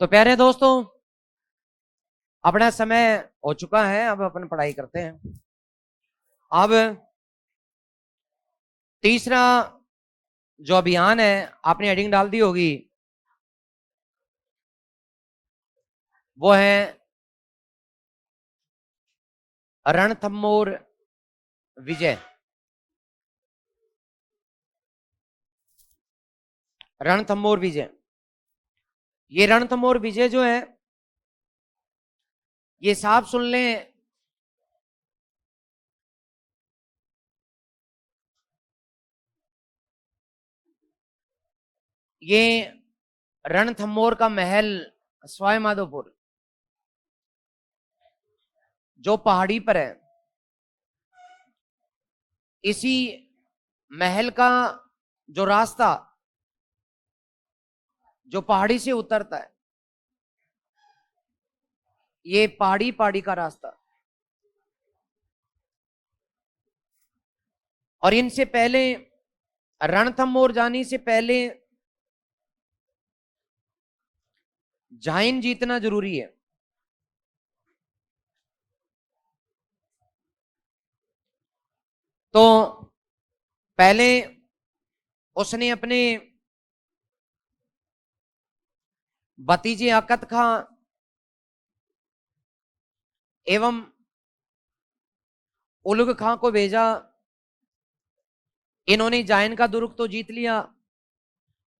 तो प्यारे दोस्तों, अपना समय हो चुका है। अब अपन पढ़ाई करते हैं। अब तीसरा जो अभियान है, आपने हेडिंग डाल दी होगी, वो है रणथंभौर विजय। रणथंभौर विजय, ये रणथंभौर विजय जो है, ये साफ सुन लें, ये रणथंभौर का महल सवाई माधोपुर जो पहाड़ी पर है, इसी महल का जो रास्ता जो पहाड़ी से उतरता है, ये पहाड़ी पहाड़ी का रास्ता। और इनसे पहले, रणथंभौर जाने से पहले जाइन जीतना जरूरी है। तो पहले उसने अपने भतीजे अकत खां एवं उलग खां को भेजा। इन्होंने जाइन का दुर्ग तो जीत लिया,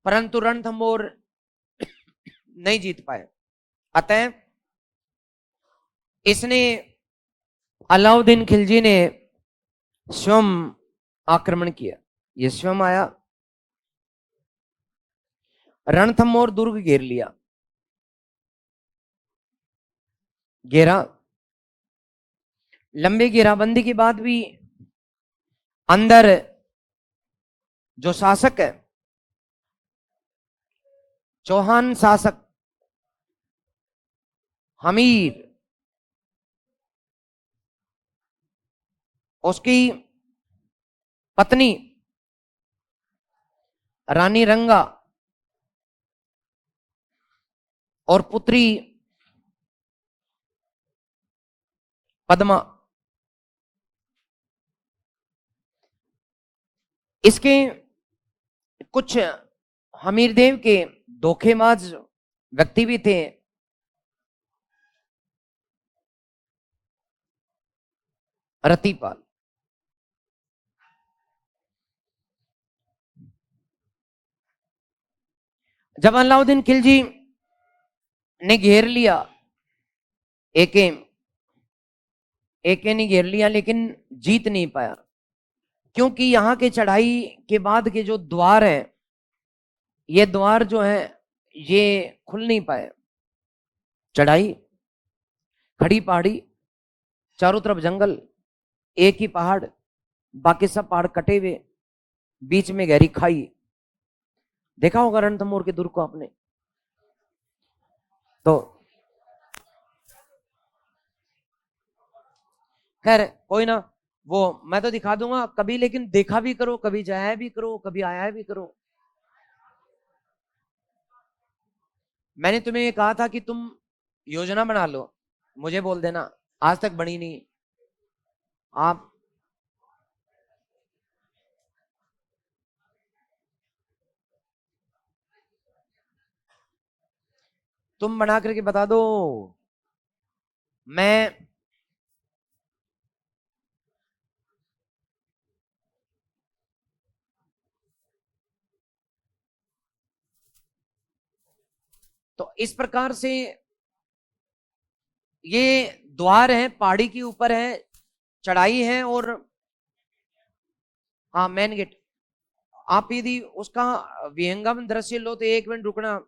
परंतु रणथंभौर नहीं जीत पाए। अतः इसने, अलाउद्दीन खिलजी ने स्वयं आक्रमण किया। ये स्वयं आया, रणथंभौर दुर्ग घेर लिया। घेरा, लंबी घेराबंदी के बाद भी अंदर जो शासक है, चौहान शासक हमीर, उसकी पत्नी रानी रंगा और पुत्री पद्मा, इसके कुछ हमीरदेव के धोखेबाज व्यक्ति भी थे। रतिपाल, जब अलाउद्दीन खिलजी ने घेर लिया, एके एके ने घेर लिया, लेकिन जीत नहीं पाया, क्योंकि यहां के चढ़ाई के बाद के जो द्वार हैं, ये द्वार जो है ये खुल नहीं पाए। चढ़ाई, खड़ी पहाड़ी, चारों तरफ जंगल, एक ही पहाड़, बाकी सब पहाड़ कटे हुए, बीच में गहरी खाई। देखा होगा रणथंभौर के दुर्ग को आपने। तो खैर कोई ना, वो मैं तो दिखा दूंगा कभी, लेकिन देखा भी करो, कभी जाया भी करो, कभी आया भी करो। मैंने तुम्हें ये कहा था कि तुम योजना बना लो, मुझे बोल देना, आज तक बनी नहीं। आप तुम बना करके बता दो। मैं तो इस प्रकार से, ये द्वार है, पहाड़ी के ऊपर है, चढ़ाई है, और हाँ मेन गेट। आप यदि उसका विहंगम दृश्य लो तो एक मिनट रुकना।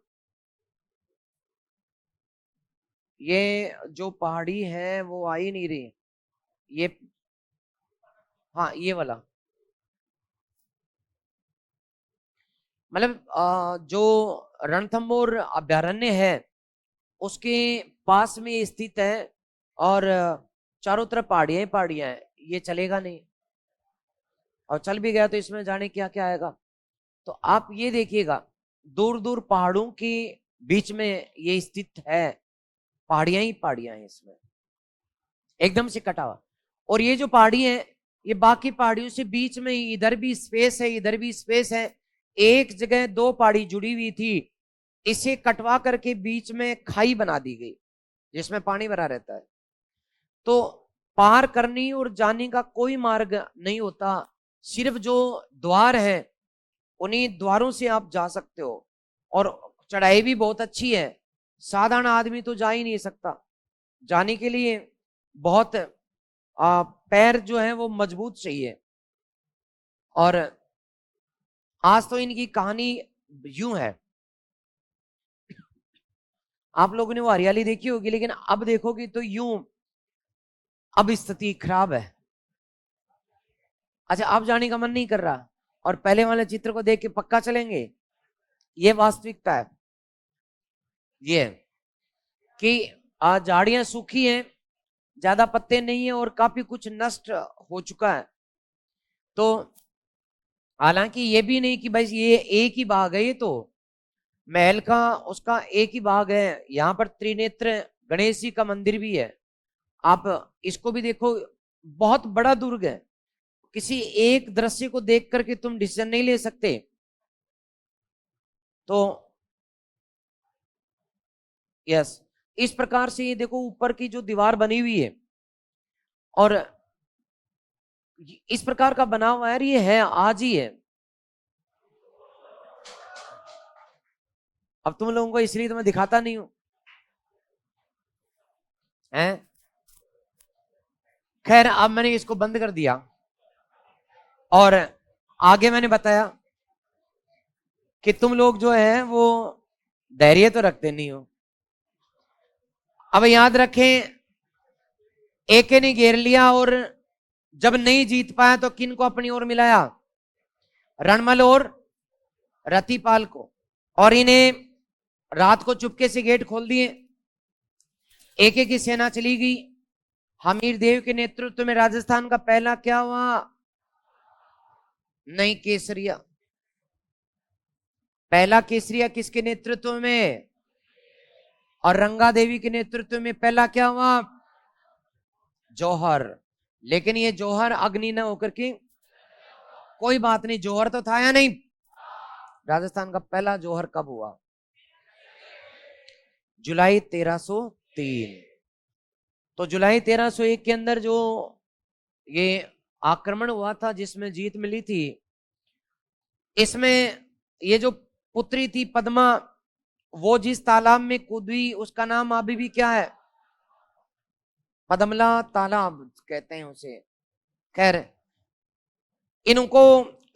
ये जो पहाड़ी है वो आ ही नहीं रही, ये, हाँ ये वाला, मतलब जो रणथंभौर अभ्यारण्य है उसके पास में स्थित है, और चारों तरफ पहाड़ियां ही पहाड़ियां हैं, ये चलेगा नहीं। और चल भी गया तो इसमें जाने क्या क्या आएगा। तो आप ये देखिएगा, दूर दूर पहाड़ों की बीच में ये स्थित है, पहाड़ियां ही पहाड़ियां हैं इसमें, एकदम से कटा हुआ। और ये जो पहाड़ी है, ये बाकी पहाड़ियों से बीच में ही, इधर भी स्पेस है, इधर भी स्पेस है। एक जगह दो पहाड़ी जुड़ी हुई थी, इसे कटवा करके बीच में खाई बना दी गई जिसमें पानी भरा रहता है। तो पार करने और जाने का कोई मार्ग नहीं होता, सिर्फ जो द्वार है उन्हीं द्वारों से आप जा सकते हो। और चढ़ाई भी बहुत अच्छी है, साधारण आदमी तो जा ही नहीं सकता। जाने के लिए बहुत पैर जो है वो मजबूत चाहिए। और आज तो इनकी कहानी यूं है, आप लोगों ने वो हरियाली देखी होगी, लेकिन अब देखोगे तो यूं, अब स्थिति खराब है। अच्छा, अब जाने का मन नहीं कर रहा, और पहले वाले चित्र को देख के पक्का चलेंगे। ये वास्तविकता है, ये कि झाड़ियां सूखी हैं, ज्यादा पत्ते नहीं है, और काफी कुछ नष्ट हो चुका है। तो हालांकि ये भी नहीं कि भाई ये एक ही भाग है, ये तो महल का उसका एक ही भाग है। यहाँ पर त्रिनेत्र गणेश जी का मंदिर भी है, आप इसको भी देखो, बहुत बड़ा दुर्ग है। किसी एक दृश्य को देख करके तुम डिसीजन नहीं ले सकते। तो यस, इस प्रकार से ये देखो ऊपर की जो दीवार बनी हुई है, और इस प्रकार का बना हुआ है, ये है आज ही है। अब तुम लोगों को इसलिए तो मैं दिखाता नहीं हूं, हैं। खैर, अब मैंने इसको बंद कर दिया, और आगे मैंने बताया कि तुम लोग जो है वो धैर्य तो रखते नहीं हो। अब याद रखें, एक ने घेर लिया, और जब नहीं जीत पाया तो किन को अपनी ओर मिलाया? रणमल और रतिपाल को। और इन्हें रात को चुपके से गेट खोल दिए, एक एक की सेना चली गई। हमीर देव के नेतृत्व में राजस्थान का पहला क्या हुआ? नहीं, केसरिया। पहला केसरिया किसके नेतृत्व में? और रंगा देवी के नेतृत्व में पहला क्या हुआ? जौहर। लेकिन ये जौहर अग्नि न होकर के, कोई बात नहीं, जौहर तो था या नहीं? राजस्थान का पहला जौहर कब हुआ? जुलाई 1303। तो जुलाई 1301 के अंदर जो ये आक्रमण हुआ था जिसमें जीत मिली थी, इसमें ये जो पुत्री थी पद्मा, वो जिस तालाब में कूदी उसका नाम अभी भी क्या है? पद्मला तालाब कहते हैं उसे। खैर, इनको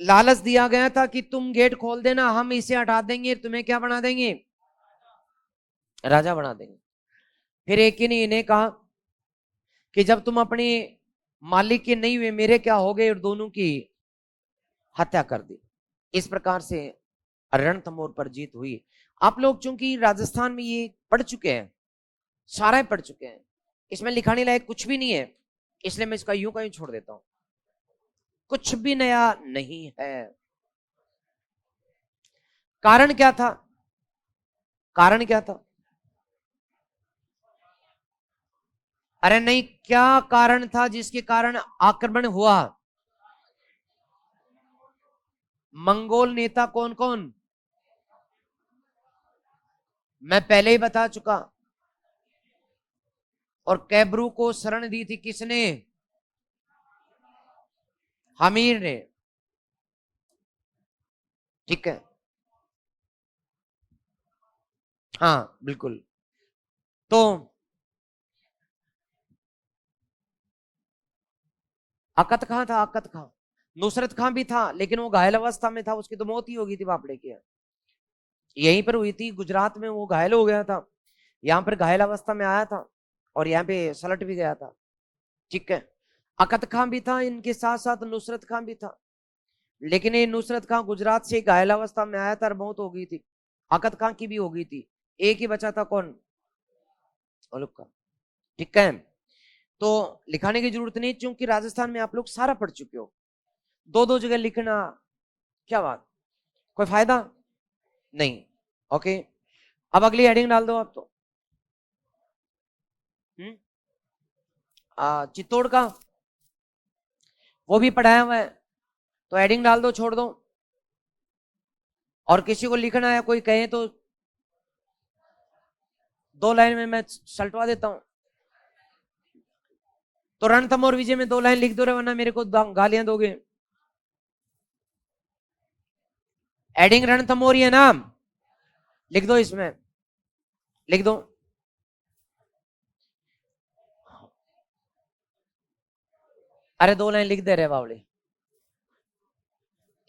लालच दिया गया था कि तुम गेट खोल देना, हम इसे हटा देंगे, तुम्हें क्या बना देंगे? राजा बना देंगे। फिर एक ही ने इन्हें कहा कि जब तुम अपने मालिक के नहीं हुए, मेरे क्या हो गए, और दोनों की हत्या कर दी। इस प्रकार से रणथंभौर पर जीत हुई। आप लोग चूंकि राजस्थान में ये पढ़ चुके हैं, सारा पढ़ चुके हैं, इसमें लिखाने लायक कुछ भी नहीं है, इसलिए मैं इसका यूं का यूं छोड़ देता हूं। कुछ भी नया नहीं है। कारण क्या था? कारण क्या था? अरे नहीं, क्या कारण था जिसके कारण आक्रमण हुआ? मंगोल नेता कौन कौन? मैं पहले ही बता चुका। और कैबरू को शरण दी थी किसने? हमीर ने। ठीक है, हाँ बिल्कुल। तो अकत खां था, अकत खां। नुसरत खां भी था, लेकिन वो घायल अवस्था में था, उसकी तो मौत ही हो गई थी बापड़े की। यहीं पर हुई थी, गुजरात में वो घायल हो गया था, यहाँ पर घायल अवस्था में आया था, और यहाँ पे सलट भी गया था। ठीक है, अकत खां भी था, इनके साथ साथ नुसरत खां भी था। लेकिन ये नुसरत खां गुजरात से घायल अवस्था में आया था और मौत हो गई थी। अकत खां की भी हो गई थी। एक ही बचा था, कौन? औलुक खां। ठीक है, तो लिखाने की जरूरत नहीं, क्योंकि राजस्थान में आप लोग सारा पढ़ चुके हो। दो दो जगह लिखना क्या बात, कोई फायदा नहीं। ओके, अब अगली हेडिंग डाल दो आप तो। चित्तौड़ का वो भी पढ़ाया हुआ है, तो हेडिंग डाल दो, छोड़ दो। और किसी को लिखना है, कोई कहे तो 2 लाइन में मैं सलटवा देता हूं। तो रणथंभौर विजय में 2 लाइन लिख दो रे, वरना मेरे को गालियां दोगे। हेडिंग रणथंभौर है ना, लिख दो, इसमें लिख दो। अरे 2 लाइन लिख दे रहे बावले,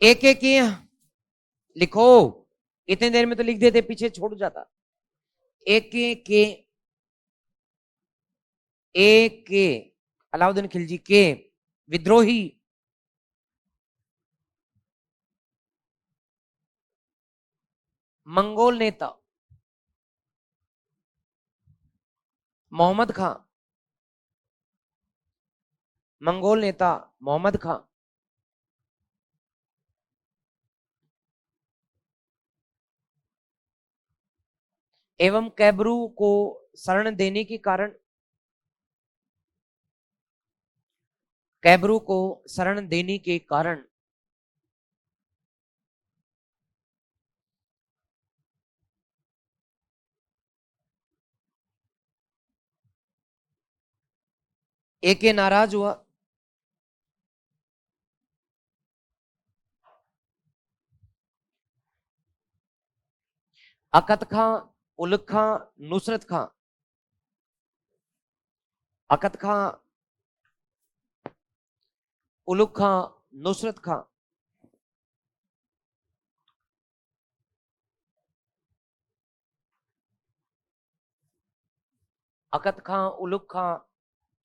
एक एक लिखो। इतनी देर में तो लिख देते, पीछे छोड़ जाता। एक के अलाउद्दीन खिलजी के विद्रोही मंगोल नेता मोहम्मद खां, मंगोल नेता मोहम्मद खां एवं कैबरू को शरण देने के कारण, कैबरू को शरण देने के कारण एके नाराज हुआ, अकत खां, उलग खां, नुसरत खां, अकत खां, उलग खां, नुसरत खां अकत खां, उलग खां,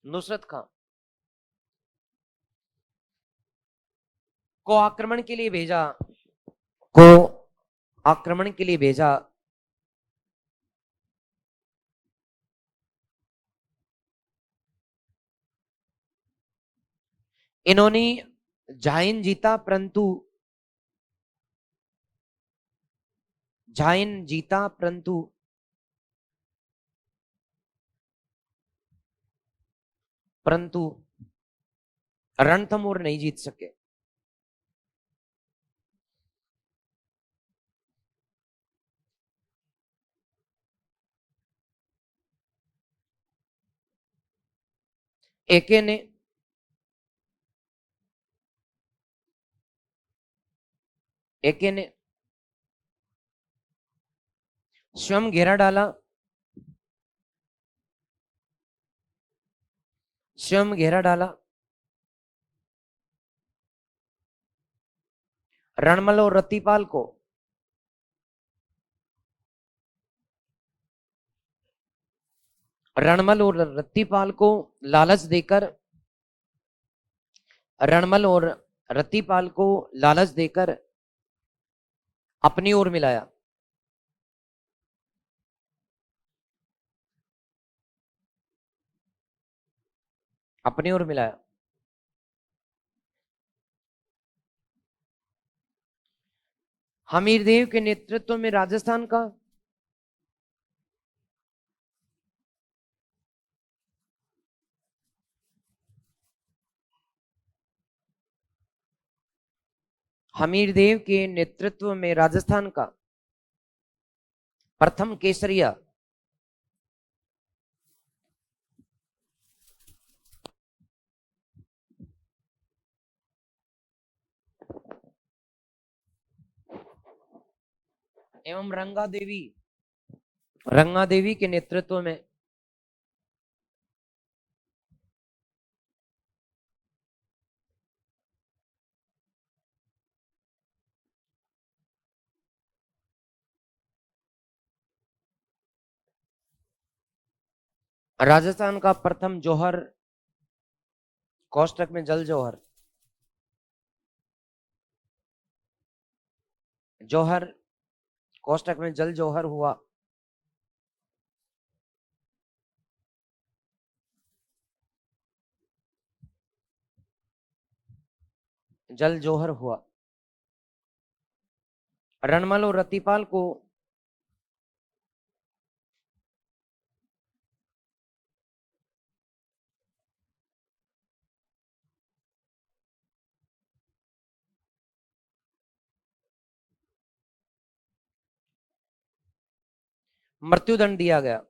नुसरत खां को आक्रमण के लिए भेजा, को आक्रमण के लिए भेजा। इन्होंने झाइन जीता, परंतु झाइन जीता परंतु परंतु रणथंभौर नहीं जीत सके। एके ने एके ने स्वयं घेरा डाला, स्वयं घेरा डाला, रणमल और रतिपाल को रणमल और रतिपाल को लालच देकर, रणमल और रतिपाल को लालच देकर अपनी ओर मिलाया। अपनी ओर मिलाया। हमीरदेव के नेतृत्व में राजस्थान का हमीरदेव के नेतृत्व में राजस्थान का प्रथम केसरिया एवं रंगा देवी के नेतृत्व में राजस्थान का प्रथम जौहर, कोष्टक में जल जौहर, जौहर कोष्टक में जल जौहर हुआ। जल जौहर हुआ। रणमल और रतिपाल को मृत्युदंड दिया गया।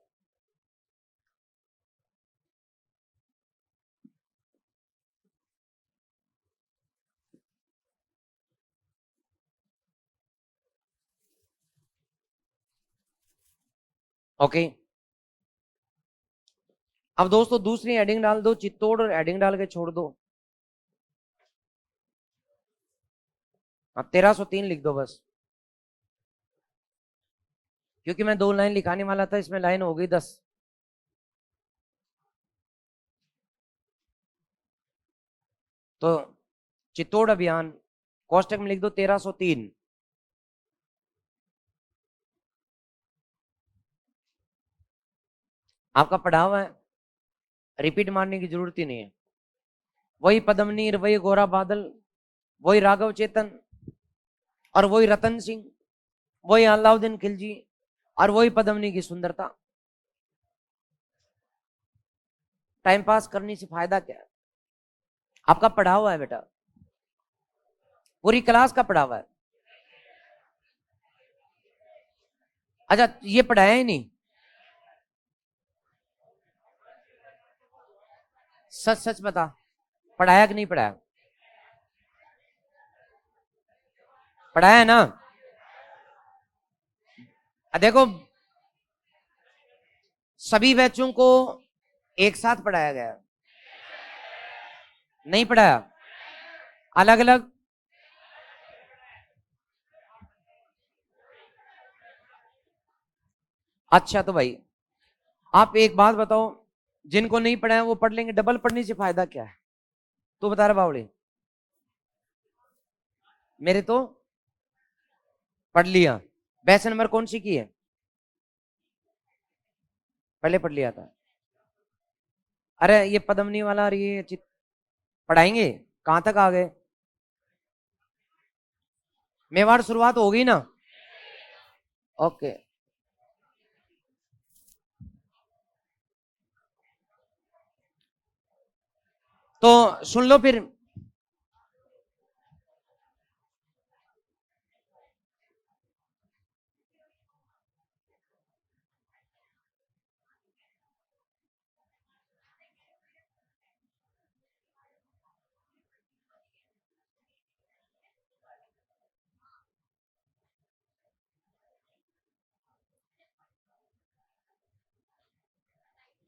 ओके, अब दोस्तों दूसरी हेडिंग डाल दो, चित्तौड़ और हेडिंग डाल के छोड़ दो। अब 1303 लिख दो बस, क्योंकि मैं 2 लाइन लिखाने वाला था, इसमें लाइन हो गई 10। तो चित्तौड़ अभियान कोष्टक में लिख दो 1303। आपका पढ़ा हुआ है, रिपीट मारने की जरूरत ही नहीं है। वही पद्मनीर, वही गोरा बादल, वही राघव चेतन, और वही रतन सिंह, वही अलाउद्दीन खिलजी, और वही पद्मनी की सुंदरता। टाइम पास करने से फायदा क्या है? आपका पढ़ा हुआ है बेटा, पूरी क्लास का पढ़ा हुआ है। अच्छा, ये पढ़ाया ही नहीं? सच सच बता, पढ़ाया कि नहीं पढ़ाया? पढ़ाया है ना? देखो, सभी बैचों को एक साथ पढ़ाया गया? नहीं पढ़ाया, अलग अलग। अच्छा तो भाई आप एक बात बताओ, जिनको नहीं पढ़ा है वो पढ़ लेंगे, डबल पढ़ने से फायदा क्या है? तू बता रहा बावड़े, मेरे तो पढ़ लिया। बैच नंबर कौन सी की है? पहले पढ़ लिया था। अरे ये पद्मनी वाला और ये पढ़ाएंगे, कहां तक आ गए? मेवाड़ शुरुआत हो गई ना? ओके, तो सुन लो फिर।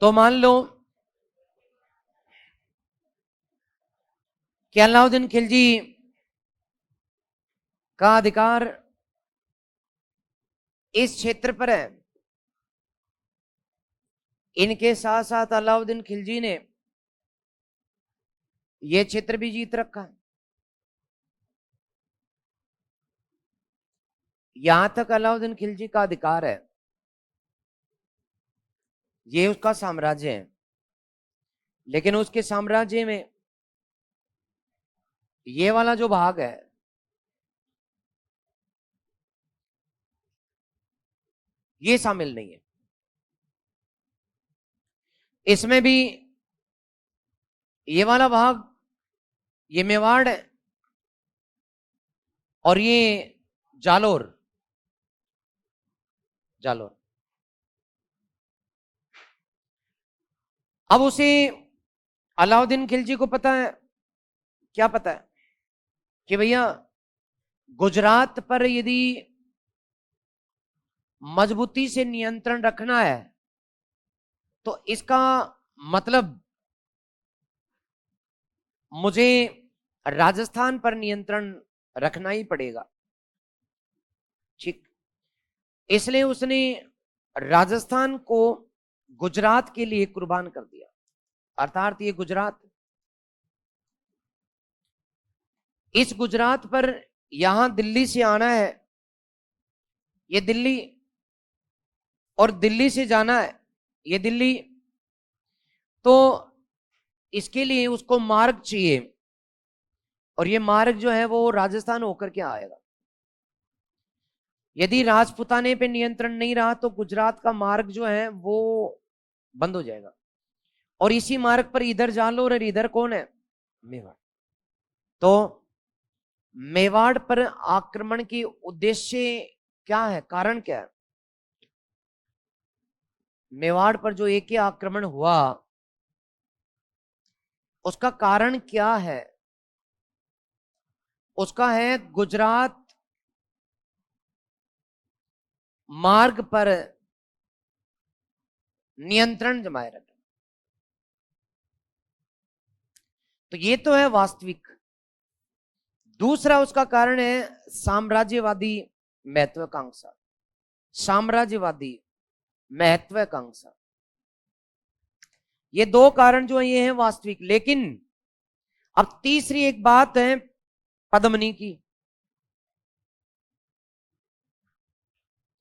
तो मान लो कि अलाउद्दीन खिलजी का अधिकार इस क्षेत्र पर है, इनके साथ साथ अलाउद्दीन खिलजी ने यह क्षेत्र भी जीत रखा। यहां तक अलाउद्दीन खिलजी का अधिकार है, ये उसका साम्राज्य है। लेकिन उसके साम्राज्य में ये वाला जो भाग है, ये शामिल नहीं है। इसमें भी ये वाला भाग, ये मेवाड़ है, और ये जालोर, जालोर। अब उसे अलाउद्दीन खिलजी को पता है, क्या पता है? कि भैया गुजरात पर यदि मजबूती से नियंत्रण रखना है, तो इसका मतलब मुझे राजस्थान पर नियंत्रण रखना ही पड़ेगा। ठीक, इसलिए उसने राजस्थान को गुजरात के लिए कुर्बान कर दिया। अर्थात ये गुजरात, इस गुजरात पर यहां दिल्ली से आना है, ये दिल्ली, और दिल्ली से जाना है, ये दिल्ली। तो इसके लिए उसको मार्ग चाहिए, और ये मार्ग जो है वो राजस्थान होकर के आएगा। यदि राजपुताने पे नियंत्रण नहीं रहा तो गुजरात का मार्ग जो है वो बंद हो जाएगा। और इसी मार्ग पर इधर जालोर और इधर कौन है? मेवाड़। तो मेवाड़ पर आक्रमण की उद्देश्य क्या है, कारण क्या है? मेवाड़ पर जो एक आक्रमण हुआ उसका कारण क्या है? उसका है गुजरात मार्ग पर नियंत्रण जमाए रखना। तो ये तो है वास्तविक। दूसरा उसका कारण है साम्राज्यवादी महत्वाकांक्षा। साम्राज्यवादी महत्वाकांक्षा, ये दो कारण जो है ये है वास्तविक। लेकिन अब तीसरी एक बात है पद्मनी की,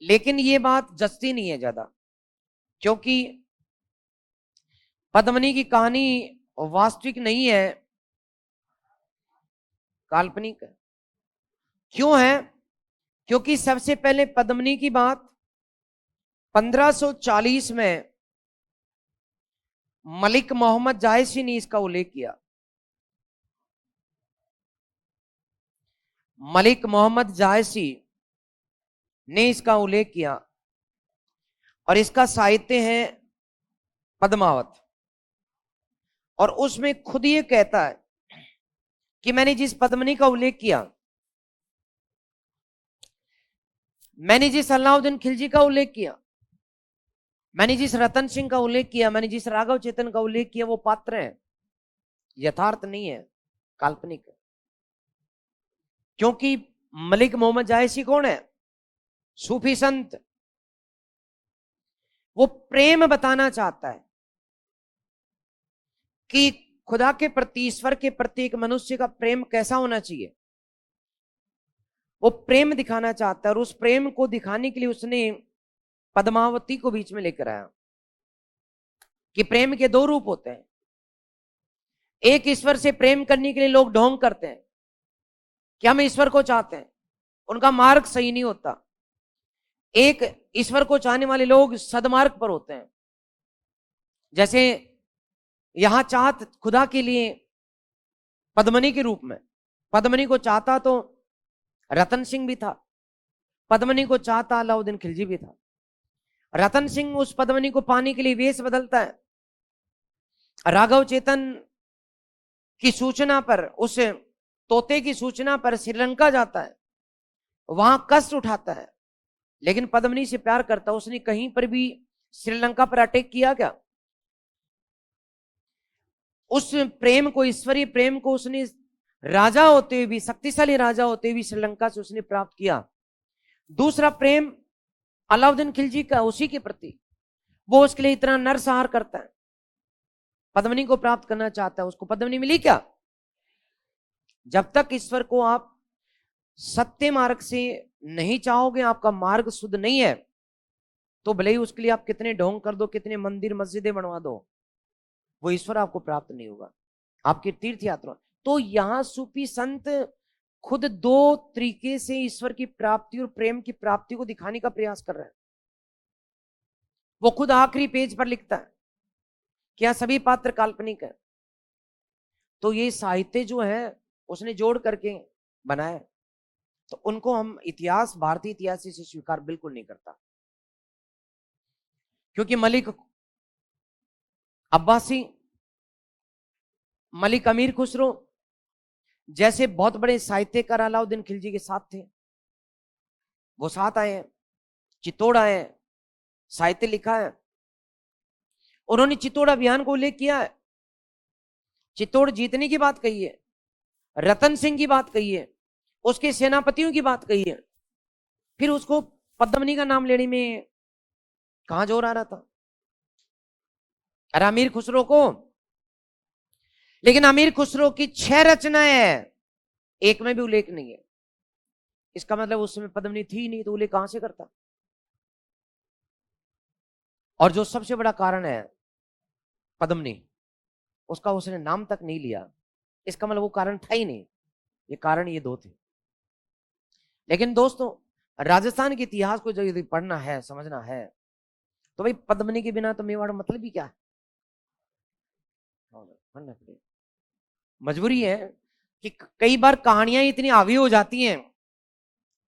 लेकिन ये बात जचती नहीं है ज्यादा, क्योंकि पद्मनी की कहानी वास्तविक नहीं है, काल्पनिक है। क्यों है? क्योंकि सबसे पहले पद्मनी की बात 1540 में मलिक मोहम्मद जायसी ने इसका उल्लेख किया। मलिक मोहम्मद जायसी ने इसका उल्लेख किया और इसका साहित्य है पद्मावत। और उसमें खुद ये कहता है कि मैंने जिस पद्मनी का उल्लेख किया, मैंने जिस अलाउद्दीन खिलजी का उल्लेख किया, मैंने जिस रतन सिंह का उल्लेख किया, मैंने जिस राघव चेतन का उल्लेख किया, वो पात्र है, यथार्थ नहीं है, काल्पनिक है। क्योंकि मलिक मोहम्मद जायसी कौन है? सूफी संत। वो प्रेम बताना चाहता है कि खुदा के प्रति, ईश्वर के प्रति एक मनुष्य का प्रेम कैसा होना चाहिए, वो प्रेम दिखाना चाहता है। और उस प्रेम को दिखाने के लिए उसने पद्मावती को बीच में लेकर आया कि प्रेम के दो रूप होते हैं। एक, ईश्वर से प्रेम करने के लिए लोग ढोंग करते हैं कि हम ईश्वर को चाहते हैं, उनका मार्ग सही नहीं होता। एक, ईश्वर को चाहने वाले लोग सदमार्ग पर होते हैं। जैसे यहां चाहत खुदा के लिए पद्मनी के रूप में, पद्मनी को चाहता तो रतन सिंह भी था, पद्मनी को चाहता अलाउद्दीन खिलजी भी था। रतन सिंह उस पद्मनी को पाने के लिए वेश बदलता है, राघव चेतन की सूचना पर, उस तोते की सूचना पर श्रीलंका जाता है, वहां कष्ट उठाता है, लेकिन पद्मनी से प्यार करता। उसने कहीं पर भी श्रीलंका पर अटैक किया क्या? उस प्रेम को, ईश्वरीय प्रेम को उसने राजा होते हुए भी, शक्तिशाली राजा होते हुए भी श्रीलंका से उसने प्राप्त किया। दूसरा प्रेम अलाउद्दीन खिलजी का उसी के प्रति, वो उसके लिए इतना नरसंहार करता है, पद्मनी को प्राप्त करना चाहता है। उसको पद्मनी मिली क्या? जब तक ईश्वर को आप सत्य मार्ग से नहीं चाहोगे, आपका मार्ग शुद्ध नहीं है, तो भले ही उसके लिए आप कितने ढोंग कर दो, कितने मंदिर मस्जिदें बनवा दो, वो ईश्वर आपको प्राप्त नहीं होगा, आपकी तीर्थ यात्रा। तो यहां सूफी संत खुद दो तरीके से ईश्वर की प्राप्ति और प्रेम की प्राप्ति को दिखाने का प्रयास कर रहे हैं। वो खुद आखिरी पेज पर लिखता है क्या सभी पात्र काल्पनिक है। तो ये साहित्य जो है उसने जोड़ करके बनाया, तो उनको हम इतिहास, भारतीय इतिहास से स्वीकार बिल्कुल नहीं करता। क्योंकि मलिक अब्बासी, मलिक अमीर खुसरो जैसे बहुत बड़े साहित्यकार अलाउद्दीन खिलजी के साथ थे, वो साथ आए हैं, चित्तौड़ आए हैं, साहित्य लिखा है। उन्होंने चित्तौड़ अभियान को उल्लेख किया है, चित्तौड़ जीतने की बात कही है, रतन सिंह की बात कही है, उसके सेनापतियों की बात कही है। फिर उसको पद्मनी का नाम लेने में कहां जोर आ रहा था? अरे अमीर खुसरो को, लेकिन अमीर खुसरो की 6 रचनाएं हैं, एक में भी उल्लेख नहीं है। इसका मतलब उस समय पद्मनी थी नहीं, तो उल्लेख कहां से करता? और जो सबसे बड़ा कारण है पद्मनी, उसका उसने नाम तक नहीं लिया, इसका मतलब वो कारण था ही नहीं, ये कारण ये दो थे। लेकिन दोस्तों, राजस्थान के इतिहास को यदि पढ़ना है, समझना है, तो भाई पद्मनी के बिना तो मेवाड़ मतलब ही क्या है, मजबूरी है कि कई बार कहानियां इतनी हावी हो जाती हैं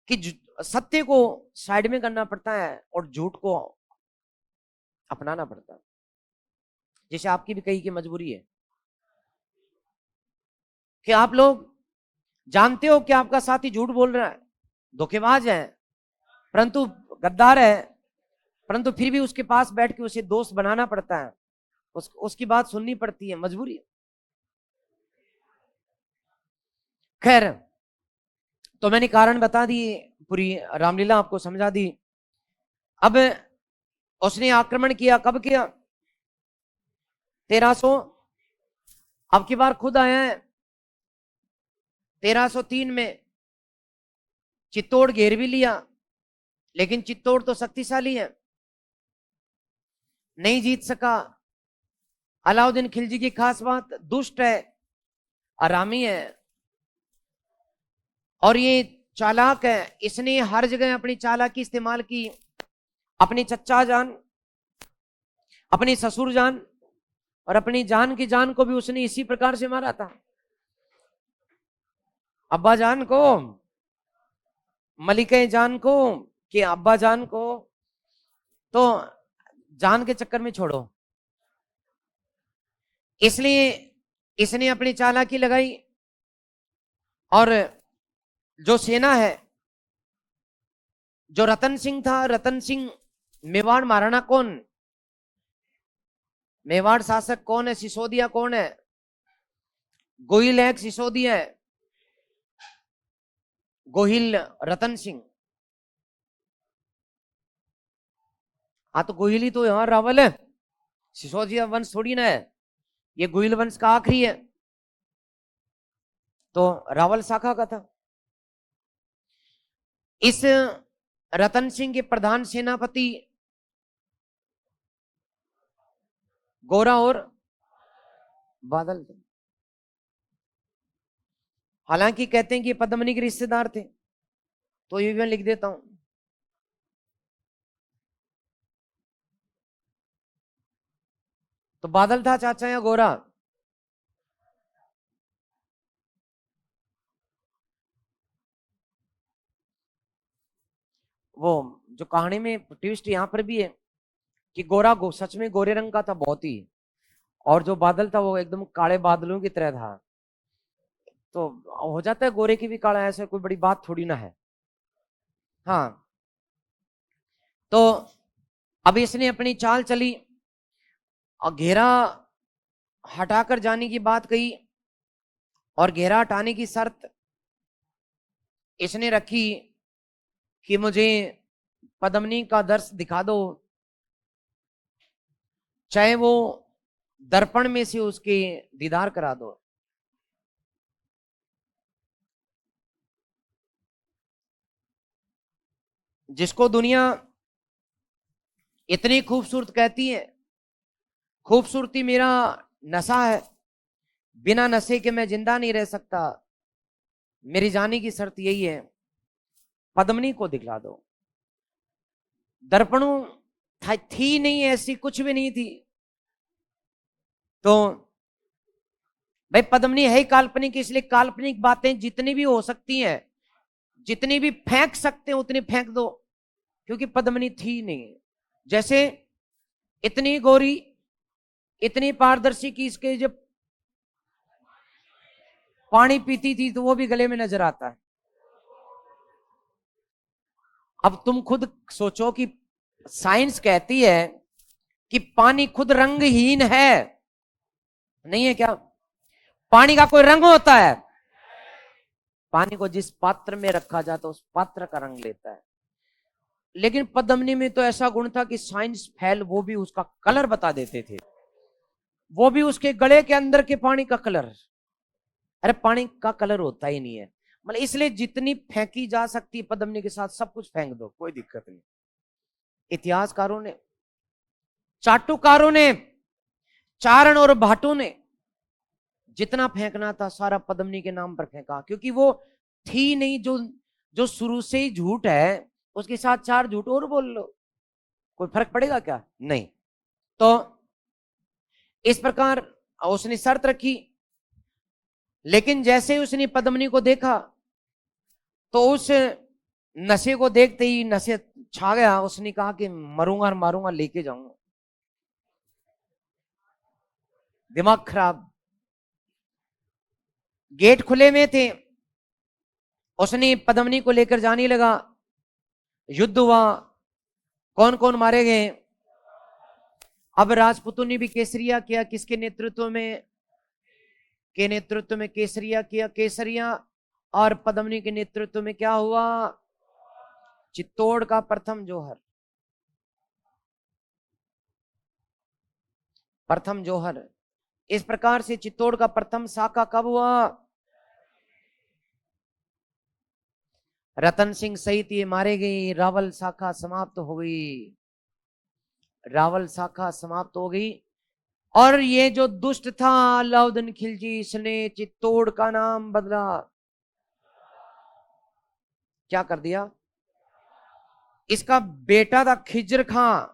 कि सत्य को साइड में करना पड़ता है और झूठ को अपनाना पड़ता है। जैसे आपकी भी कई की मजबूरी है कि आप लोग जानते हो कि आपका साथी झूठ बोल रहा है, धोखेबाज है, परंतु गद्दार है, परंतु फिर भी उसके पास बैठ के उसे दोस्त बनाना पड़ता है, उसकी बात सुननी पड़ती है, मजबूरी है। खैर, तो मैंने कारण बता दिए, पूरी रामलीला आपको समझा दी। अब उसने आक्रमण किया, कब किया? 1300, अब की बार खुद आया है 1303 में। चित्तौड़ घेर भी लिया, लेकिन चित्तौड़ तो शक्तिशाली है, नहीं जीत सका। अलाउद्दीन खिलजी की खास बात, दुष्ट है, आरामी है, और ये चालाक है। इसने हर जगह अपनी चालाकी इस्तेमाल की। अपनी चच्चा जान, अपनी ससुर जान और अपनी जान की जान को भी उसने इसी प्रकार से मारा था। अब्बा जान को, मलिका जान को, कि अब्बा जान को तो जान के चक्कर में छोड़ो। इसलिए इसने अपनी चालाकी लगाई, और जो सेना है, जो रतन सिंह था, रतन सिंह मेवाड़ महाराणा कौन, मेवाड़ शासक कौन है, सिसोदिया कौन है? गोहिल है, सिसोदिया है? गोहिल रतन सिंह। हाँ, तो गोहिल ही तो यहाँ रावल है, सिसोदिया वंश थोड़ी ना है, ये गोहिल वंश का आखिरी है, तो रावल शाखा का था। इस रतन सिंह के प्रधान सेनापति गोरा और बादल थे। हालांकि कहते हैं कि पद्मनी के रिश्तेदार थे, तो ये भी मैं लिख देता हूं। तो बादल था चाचा या गोरा? वो जो कहानी में ट्विस्ट यहां पर भी है कि गोरा सच में गोरे रंग का था बहुत ही, और जो बादल था वो एकदम काले बादलों की तरह था। तो हो जाता है गोरे की भी काला, ऐसा कोई बड़ी बात थोड़ी ना है। हाँ, तो अब इसने अपनी चाल चली और घेरा हटाकर जाने की बात कही, और घेरा हटाने की शर्त इसने रखी कि मुझे पद्मनी का दर्श दिखा दो, चाहे वो दर्पण में से उसके दीदार करा दो। जिसको दुनिया इतनी खूबसूरत कहती है, खूबसूरती मेरा नशा है, बिना नशे के मैं जिंदा नहीं रह सकता, मेरी जाने की शर्त यही है, पद्मनी को दिखला दो। दर्पणों थी नहीं, ऐसी कुछ भी नहीं थी। तो भाई पद्मनी है ही काल्पनिक, इसलिए काल्पनिक बातें जितनी भी हो सकती हैं, जितनी भी फेंक सकते हैं उतनी फेंक दो, क्योंकि पद्मनी थी नहीं। जैसे इतनी गोरी, इतनी पारदर्शी की इसके जब पानी पीती थी तो वो भी गले में नजर आता है। अब तुम खुद सोचो कि साइंस कहती है कि पानी खुद रंगहीन है, नहीं है क्या? पानी का कोई रंग होता है? पानी को जिस पात्र में रखा जाता है उस पात्र का रंग लेता है। लेकिन पद्मनी में तो ऐसा गुण था कि साइंस फैल वो भी उसका कलर बता देते थे, वो भी उसके गले के अंदर के पानी का कलर। अरे पानी का कलर होता ही नहीं है, मतलब इसलिए जितनी फेंकी जा सकती है पद्मनी के साथ सब कुछ फेंक दो, कोई दिक्कत नहीं। इतिहासकारों ने, चाटुकारों ने, चारण और भाटों ने जितना फेंकना था सारा पद्मनी के नाम पर फेंका, क्योंकि वो थी नहीं। जो जो शुरू से ही झूठ है उसके साथ चार झूठ और बोल लो, कोई फर्क पड़ेगा क्या? नहीं। तो इस प्रकार उसने शर्त रखी, लेकिन जैसे ही उसने पद्मनी को देखा तो उस नशे को देखते ही नशे छा गया। उसने कहा कि मरूंगा और मारूंगा, लेके जाऊंगा। दिमाग खराब। गेट खुले में थे, उसने पद्मनी को लेकर जाने लगा, युद्ध हुआ, कौन कौन मारे गए। अब राजपूतों ने भी केसरिया किया, किसके नेतृत्व में? के नेतृत्व में केसरिया किया, केसरिया। और पद्मनी के नेतृत्व में क्या हुआ? चित्तौड़ का प्रथम जौहर, प्रथम जौहर। इस प्रकार से चित्तौड़ का प्रथम शाखा कब हुआ? रतन सिंह सहित ये मारे गए, रावल शाखा समाप्त हो गई, रावल शाखा समाप्त हो गई। और ये जो दुष्ट था अलाउद्दीन खिलजी, इसने चित्तौड़ का नाम बदला। क्या कर दिया? इसका बेटा था खिज्र खां,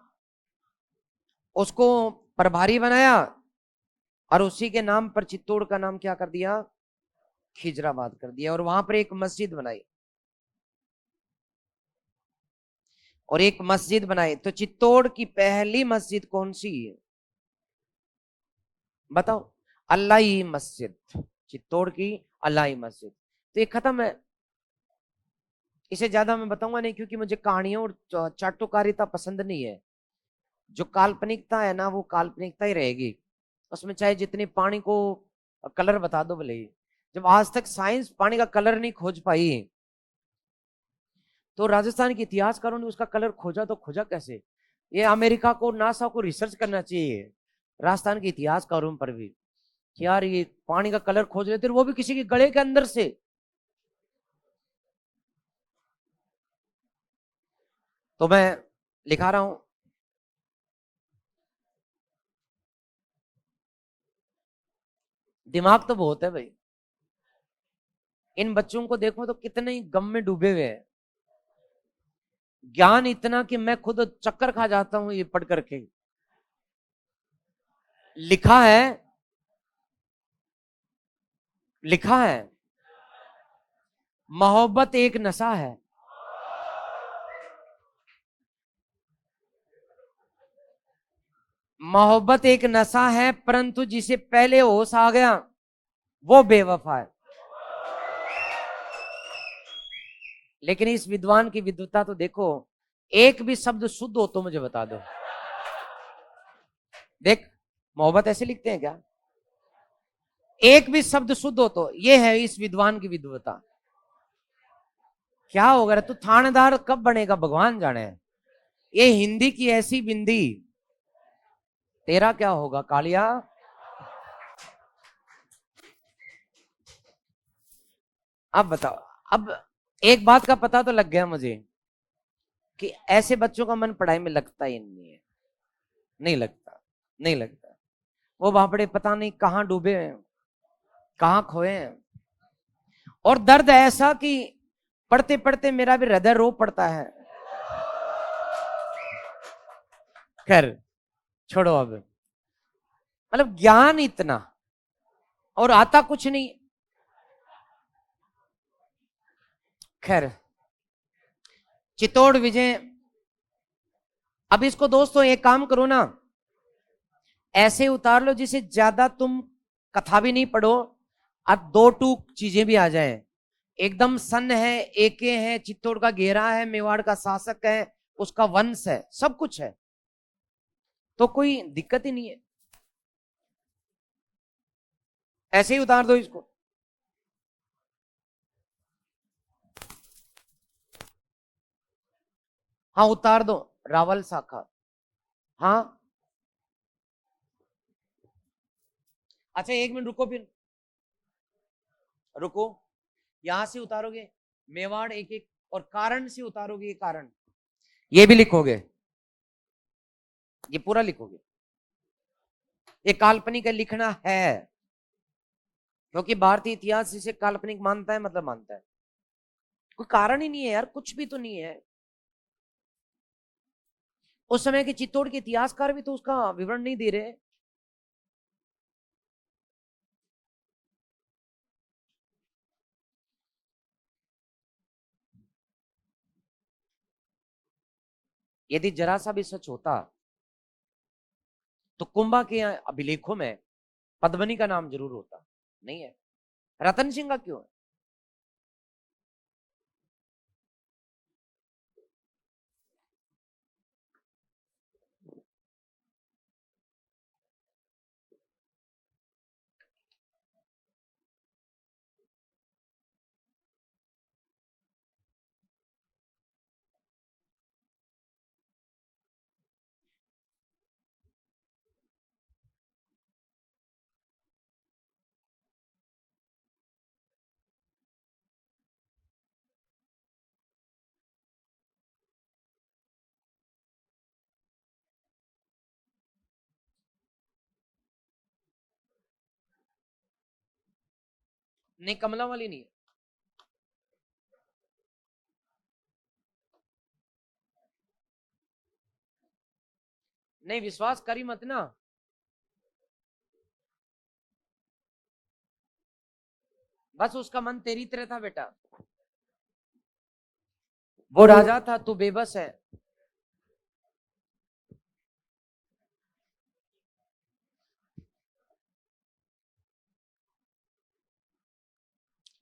उसको प्रभारी बनाया और उसी के नाम पर चित्तौड़ का नाम क्या कर दिया? खिजराबाद कर दिया। और वहां पर एक मस्जिद बनाई, और एक मस्जिद बनाई। तो चित्तौड़ की पहली मस्जिद कौन सी है बताओ? अल्लाही मस्जिद, चित्तौड़ की अल्लाही मस्जिद। तो ये खत्म है, इसे ज्यादा मैं बताऊंगा नहीं, क्योंकि मुझे कहानियों और चाटुकारिता पसंद नहीं है। जो काल्पनिकता है ना, वो काल्पनिकता ही रहेगी, उसमें चाहे जितनी पानी को कलर बता दो भले ही। जब आज तक साइंस पानी का कलर नहीं खोज पाई, तो राजस्थान के इतिहासकारों ने उसका कलर खोजा, तो खोजा कैसे? ये अमेरिका को, नासा को रिसर्च करना चाहिए राजस्थान के इतिहासकारों पर भी, कि यार ये पानी का कलर खोज लेते, वो भी किसी के गले के अंदर से। तो मैं लिखा रहा हूं, दिमाग तो बहुत है भाई। इन बच्चों को देखो तो कितने ही गम में डूबे हुए हैं, ज्ञान इतना कि मैं खुद चक्कर खा जाता हूं ये पढ़ करके। लिखा है, लिखा है, मोहब्बत एक नशा है। मोहब्बत एक नशा है, परंतु जिसे पहले होश आ गया वो बेवफा है। लेकिन इस विद्वान की विद्वता तो देखो, एक भी शब्द शुद्ध हो तो मुझे बता दो। देख, मोहब्बत ऐसे लिखते हैं क्या? एक भी शब्द शुद्ध हो तो, ये है इस विद्वान की विद्वता। क्या होगा तू थानेदार कब बनेगा भगवान जाने। ये हिंदी की ऐसी बिंदी, तेरा क्या होगा कालिया। अब बताओ। अब एक बात का पता तो लग गया मुझे, कि ऐसे बच्चों का मन पढ़ाई में लगता ही नहीं है, नहीं लगता, नहीं लगता। वो बापड़े पता नहीं कहां डूबे हैं, कहां खोए हैं। और दर्द ऐसा कि पढ़ते पढ़ते मेरा भी हृदय रो पड़ता है। खैर छोड़ो अब, मतलब ज्ञान इतना और आता कुछ नहीं। खैर, चित्तौड़ विजय। अब इसको दोस्तों एक काम करो ना, ऐसे उतार लो जिसे ज्यादा तुम कथा भी नहीं पढ़ो, अब दो टूक चीजें भी आ जाए। एकदम सन है, एके है, चित्तौड़ का घेरा है, मेवाड़ का शासक है, उसका वंश है, सब कुछ है, तो कोई दिक्कत ही नहीं है। ऐसे ही उतार दो इसको। हाँ उतार दो, रावल शाखा। हाँ अच्छा, एक मिनट रुको, फिर रुको। यहां से उतारोगे मेवाड़ एक एक, और कारण से उतारोगे ये कारण, ये भी लिखोगे, ये पूरा लिखोगे। ये काल्पनिक है, लिखना है, क्योंकि भारतीय इतिहास इसे काल्पनिक मानता है, मतलब मानता है। कोई कारण ही नहीं है यार, कुछ भी तो नहीं है। उस समय के चित्तौड़ के इतिहासकार भी तो उसका विवरण नहीं दे रहे। यदि जरा सा भी सच होता तो कुंभा के अभिलेखों में पद्मनी का नाम जरूर होता, नहीं है। रतन सिंह का क्यों है? नहीं, कमला वाली नहीं है। नहीं, विश्वास करी मत ना। बस उसका मन तेरी तरह था बेटा। वो राजा था, तू बेबस है।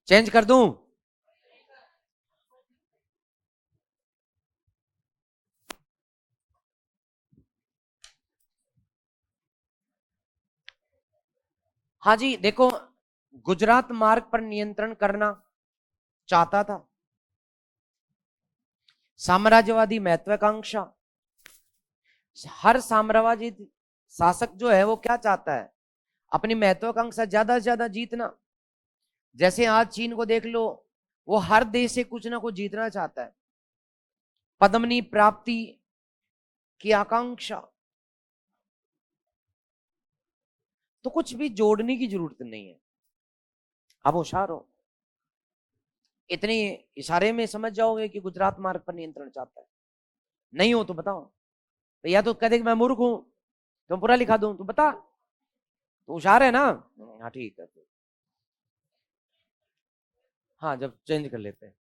चेंज कर दूं? हाँ जी, देखो, गुजरात मार्ग पर नियंत्रण करना चाहता था। साम्राज्यवादी महत्वाकांक्षा। हर साम्राज्यवादी शासक जो है वो क्या चाहता है? अपनी महत्वाकांक्षा ज्यादा से ज्यादा जीतना। जैसे आज चीन को देख लो, वो हर देश से कुछ ना कुछ जीतना चाहता है। पद्मनी प्राप्ति की आकांक्षा। तो कुछ भी जोड़ने की जरूरत नहीं है। अब होशियार हो, इतने इशारे में समझ जाओगे कि गुजरात मार्ग पर नियंत्रण चाहता है। नहीं हो तो बताओ। तो या तो कह दे कि मैं मूर्ख हूं, तो पूरा लिखा दूं, तो बता। तो होशियार है ना? हाँ ठीक है। हाँ, जब चेंज कर लेते हैं।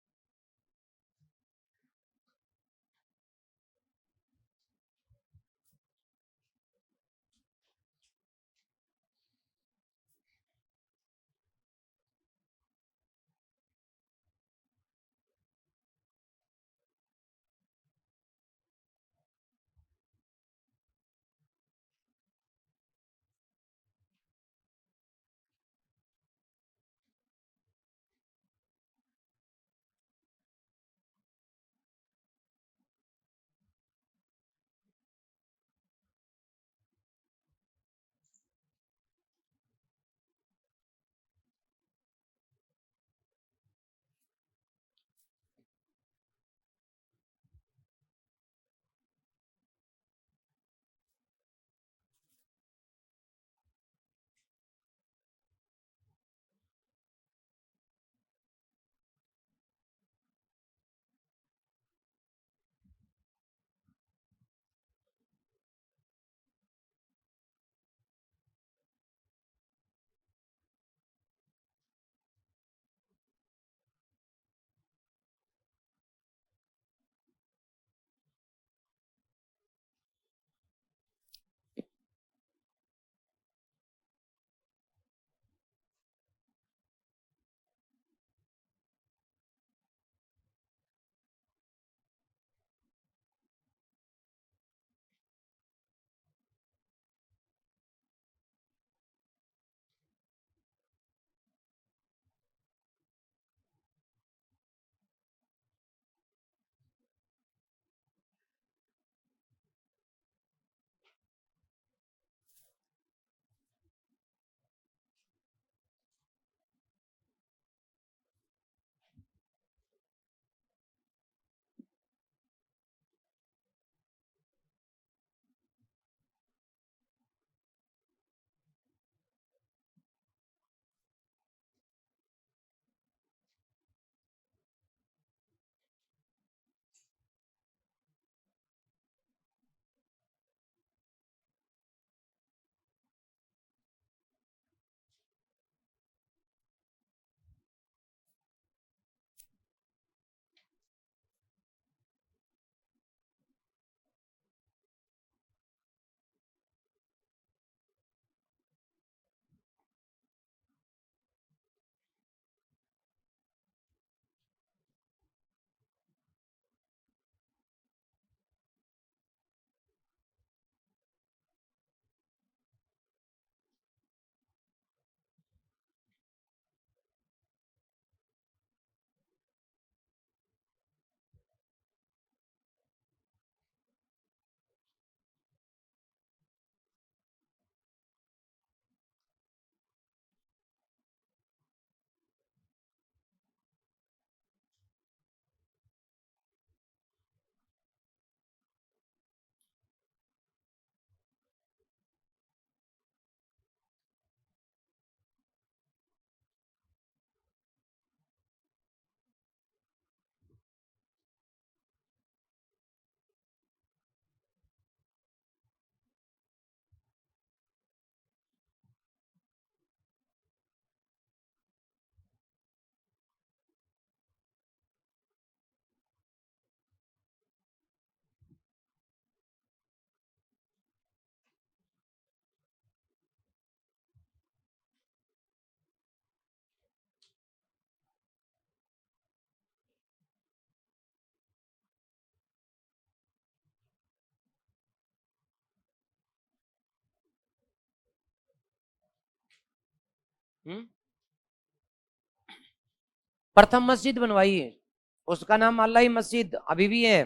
प्रथम मस्जिद बनवाई है, उसका नाम अल्लाही मस्जिद अभी भी है।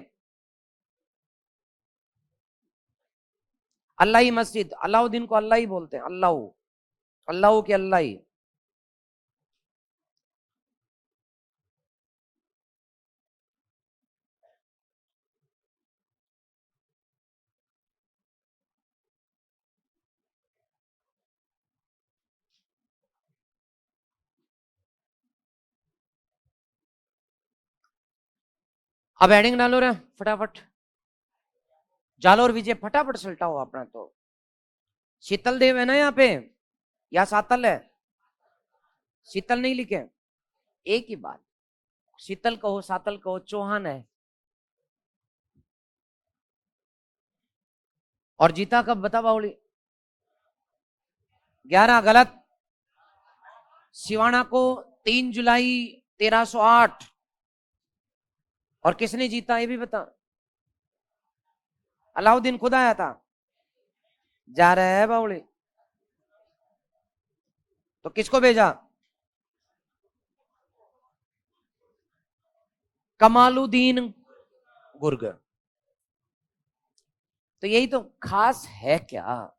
अल्लाही मस्जिद, अलाउद्दीन को अल्लाह ही बोलते हैं, अल्लाह, अल्लाह के अल्लाह ही। अब हेडिंग डालो रे फटाफट, जालोर विजय फटाफट सलटाओ अपना। तो शीतल देव है ना यहाँ पे, या सातल है? शीतल नहीं लिखे, एक ही बात, शीतल कहो सातल कहो, चौहान है। और जीता कब बता बाउली? 11 गलत। सिवाना को 3 जुलाई 1308। और किसने जीता ये भी बता? अलाउद्दीन खुद आया था। जा रहा है बाउली, तो किसको भेजा? कमालुद्दीन गुर्ग। तो यही तो खास है क्या?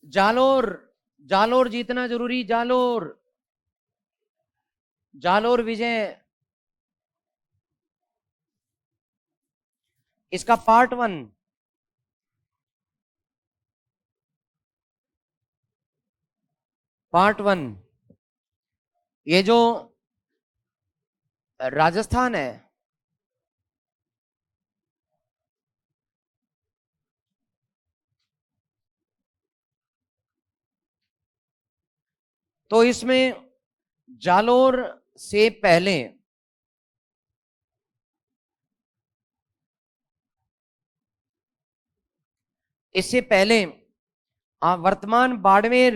जालोर, जालोर जीतना जरूरी, जालोर, जालोर विजय। इसका पार्ट 1, पार्ट 1, ये जो राजस्थान है, तो इसमें जालोर से पहले इससे पहले वर्तमान बाड़मेर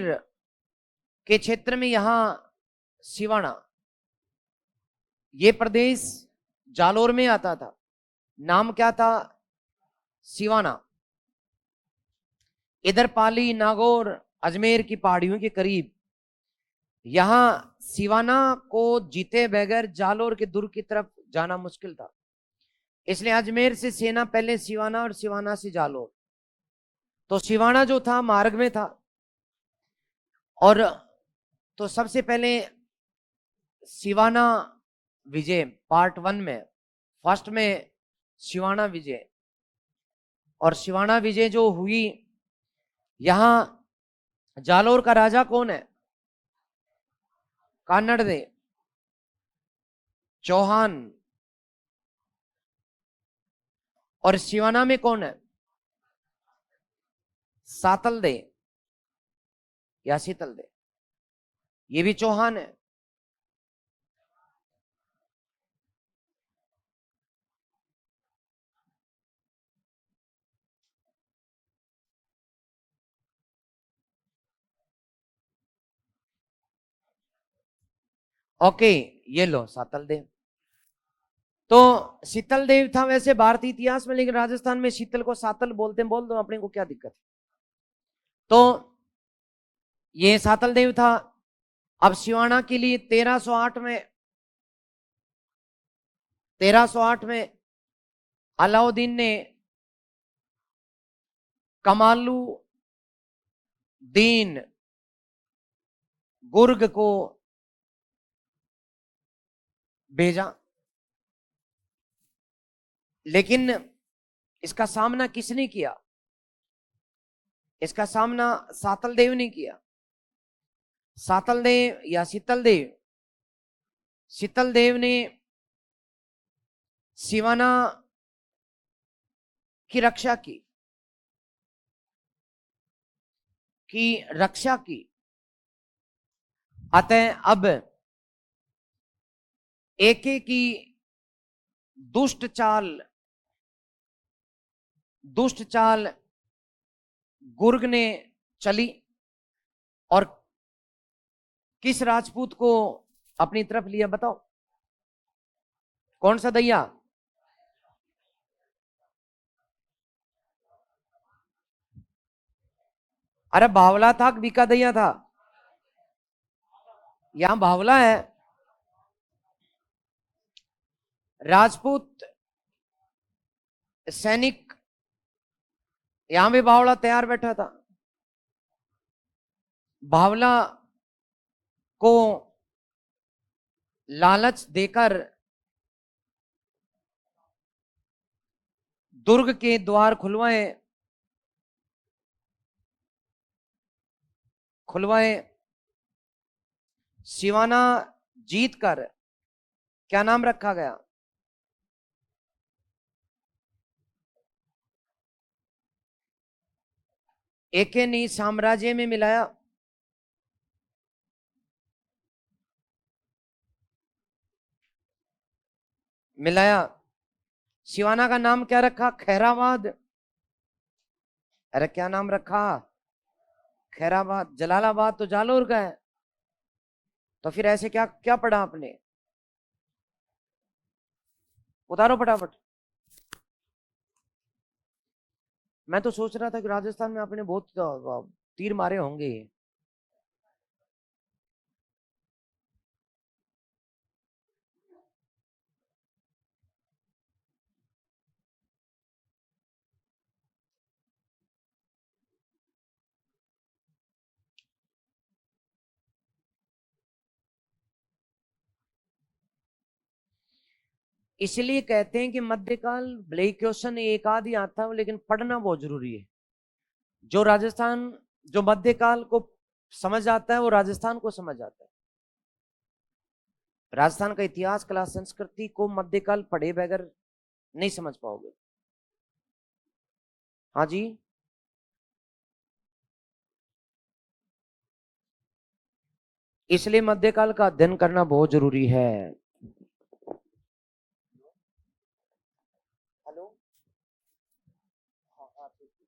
के क्षेत्र में यहां सिवाना, ये प्रदेश जालोर में आता था। नाम क्या था? सिवाना। इधर पाली, नागौर, अजमेर की पहाड़ियों के करीब यहां सिवाना को जीते बगैर जालोर के दुर्ग की तरफ जाना मुश्किल था। इसलिए अजमेर से सेना पहले सिवाना और सिवाना से जालोर। तो सिवाना जो था मार्ग में था। और तो सबसे पहले सिवाना विजय पार्ट 1 में, फर्स्ट में सिवाना विजय। और सिवाना विजय जो हुई, यहां जालोर का राजा कौन है? कान्नड़ दे, चौहान। और सिवाना में कौन है? सातल दे या शीतल दे, ये भी चौहान है। ओके, ये लो सातल देव। तो शीतल देव था वैसे भारतीय इतिहास में, लेकिन राजस्थान में शीतल को सातल बोलते हैं, बोल दो अपने को, क्या दिक्कत है? तो ये सातल देव था। अब सिवाना के लिए 1308 में अलाउद्दीन ने कमालुद्दीन गुर्ग को भेजा। लेकिन इसका सामना किसने किया? इसका सामना सातल देव ने किया। सातल देव या शीतल देव, शीतल देव ने सिवाना की रक्षा की। अतः अब एके की दुष्ट चाल गुर्ग ने चली और किस राजपूत को अपनी तरफ लिया? बताओ कौन सा दैया? अरे बावला था कि बीका दैया था? यहां बावला है। राजपूत सैनिक, यहां भी बावला तैयार बैठा था। बावला को लालच देकर दुर्ग के द्वार खुलवाए, खुलवाए। सिवाना जीतकर क्या नाम रखा गया? एके ने साम्राज्य में मिलाया। मिलाया। सिवाना का नाम क्या रखा? खैराबाद। अरे क्या नाम रखा? खैराबाद। जलालाबाद तो जालोर का है, तो फिर ऐसे क्या क्या पढ़ा आपने? उतारो फटाफट। मैं तो सोच रहा था कि राजस्थान में आपने बहुत तीर मारे होंगे। इसलिए कहते हैं कि मध्यकाल ब्लैक क्वेश्चन एक आध ही आता है, लेकिन पढ़ना बहुत जरूरी है। जो राजस्थान, जो मध्यकाल को समझ आता है वो राजस्थान को समझ आता है। राजस्थान का इतिहास, कला, संस्कृति को मध्यकाल पढ़े बगैर नहीं समझ पाओगे। हाँ जी। इसलिए मध्यकाल का अध्ययन करना बहुत जरूरी है। हेलो। हाँ हाँ ठीक है।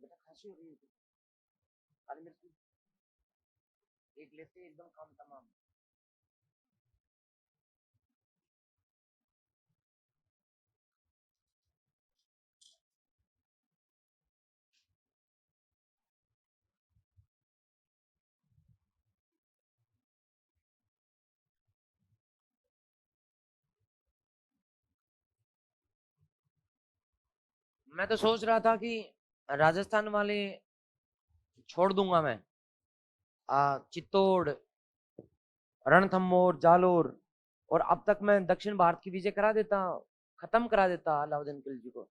बेटा खांसी हो रही है? काली मिर्च एक लेते एकदम काम तमाम। मैं तो सोच रहा था कि राजस्थान वाले छोड़ दूंगा मैं। चित्तौड़, रणथंभौर, जालोर, और अब तक मैं दक्षिण भारत की विजय करा देता, खत्म करा देता अलाउद्दीन खिलजी को।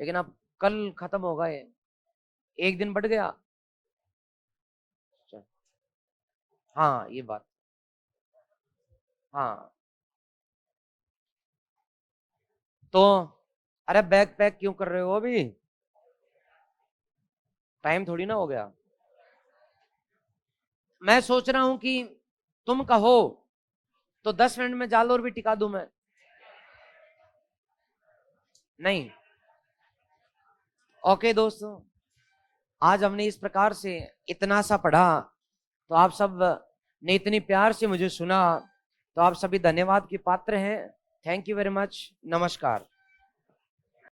लेकिन अब कल खत्म हो गए, एक दिन बढ़ गया। हाँ ये बात। हाँ तो अरे बैग पैक क्यों कर रहे हो अभी? टाइम थोड़ी ना हो गया। मैं सोच रहा हूं कि तुम कहो तो 10 मिनट में जालोर भी टिका दूं मैं। नहीं। ओके दोस्तों, आज हमने इस प्रकार से इतना सा पढ़ा, तो आप सब ने इतनी प्यार से मुझे सुना, तो आप सभी धन्यवाद के पात्र हैं। Thank you very much. नमस्कार।